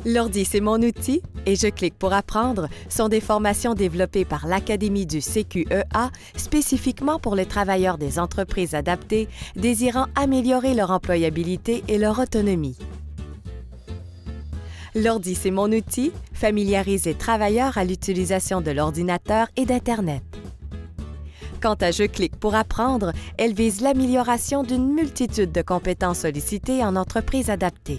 L'ordi, c'est mon outil et Je clique pour apprendre sont des formations développées par l'Académie du CQEA spécifiquement pour les travailleurs des entreprises adaptées désirant améliorer leur employabilité et leur autonomie. L'ordi, c'est mon outil familiarise les travailleurs à l'utilisation de l'ordinateur et d'Internet. Quant à Je clique pour apprendre, elle vise l'amélioration d'une multitude de compétences sollicitées en entreprise adaptée.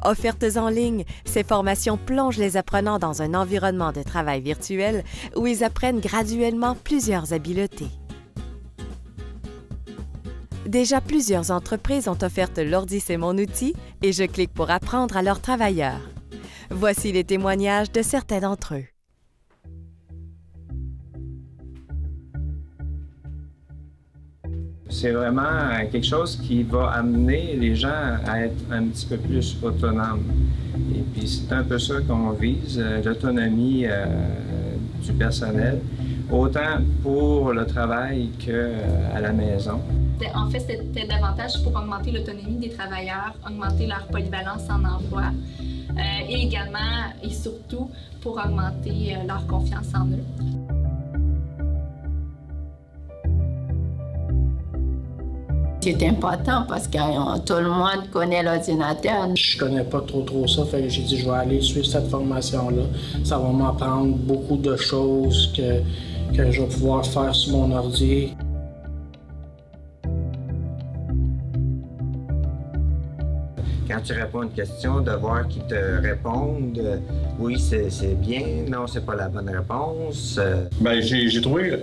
Offertes en ligne, ces formations plongent les apprenants dans un environnement de travail virtuel où ils apprennent graduellement plusieurs habiletés. Déjà, plusieurs entreprises ont offert l'ordi, c'est mon outil et Je clique pour apprendre à leurs travailleurs. Voici les témoignages de certains d'entre eux. C'est vraiment quelque chose qui va amener les gens à être un petit peu plus autonomes. Et puis c'est un peu ça qu'on vise, l'autonomie du personnel, autant pour le travail qu'à la maison. En fait, c'était davantage pour augmenter l'autonomie des travailleurs, augmenter leur polyvalence en emploi et également et surtout pour augmenter leur confiance en eux. C'est important parce que tout le monde connaît l'ordinateur. Je connais pas trop ça, fait que j'ai dit je vais aller suivre cette formation-là. Ça va m'apprendre beaucoup de choses que je vais pouvoir faire sur mon ordi. Quand tu réponds à une question, de voir qu'ils te répondent oui, c'est bien, non, c'est pas la bonne réponse. Bien, j'ai trouvé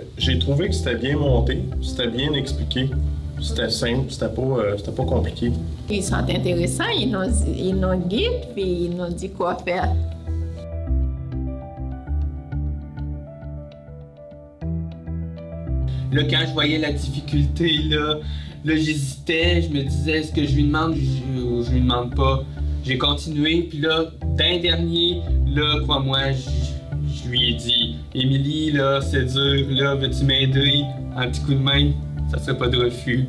que c'était bien monté, c'était bien expliqué. C'était simple, c'était pas compliqué. Ils sont intéressants, ils nous guident puis ils nous disent quoi faire. Là, quand je voyais la difficulté, là j'hésitais, je me disais, est-ce que je lui demande ou je lui demande pas? J'ai continué, puis là, d'un dernier, là, crois-moi, je lui ai dit, Émilie, là, c'est dur, là, veux-tu m'aider? Un petit coup de main, ça serait pas de refus.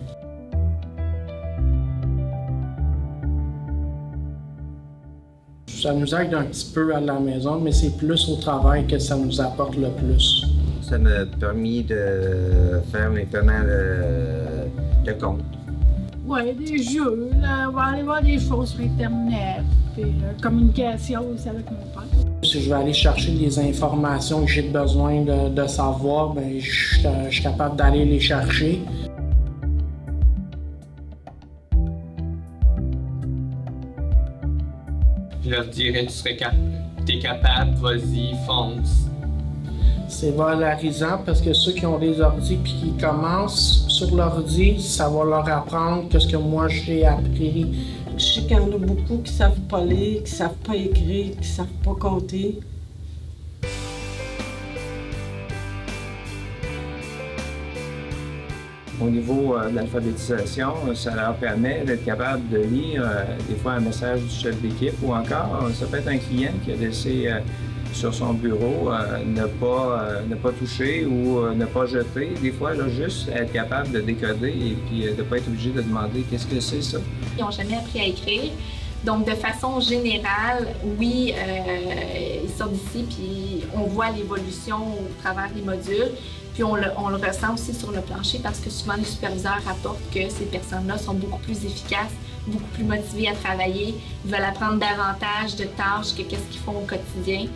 Ça nous aide un petit peu à la maison, mais c'est plus au travail que ça nous apporte le plus. Ça m'a permis de faire mes paiements de compte. Oui, des jeux, là, on va aller voir des choses sur Internet, puis communication aussi avec mon père. Si je vais aller chercher des informations que j'ai besoin de savoir, bien, je suis capable d'aller les chercher. Je leur dirais, t'es capable, vas-y, fonce. C'est valorisant parce que ceux qui ont des ordis et qui commencent sur l'ordi, ça va leur apprendre ce que moi j'ai appris. Je sais qu'il y en a beaucoup qui ne savent pas lire, qui ne savent pas écrire, qui ne savent pas compter. Au niveau de l'alphabétisation, ça leur permet d'être capable de lire des fois un message du chef d'équipe ou encore, ça peut être un client qui a laissé sur son bureau ne pas toucher ou ne pas jeter. Des fois, là, juste être capable de décoder et puis de ne pas être obligé de demander qu'est-ce que c'est ça. Ils n'ont jamais appris à écrire. Donc, de façon générale, oui, ils sortent d'ici puis on voit l'évolution au travers des modules. Puis on le ressent aussi sur le plancher parce que souvent les superviseurs rapportent que ces personnes-là sont beaucoup plus efficaces, beaucoup plus motivées à travailler, ils veulent apprendre davantage de tâches que qu'est-ce qu'ils font au quotidien.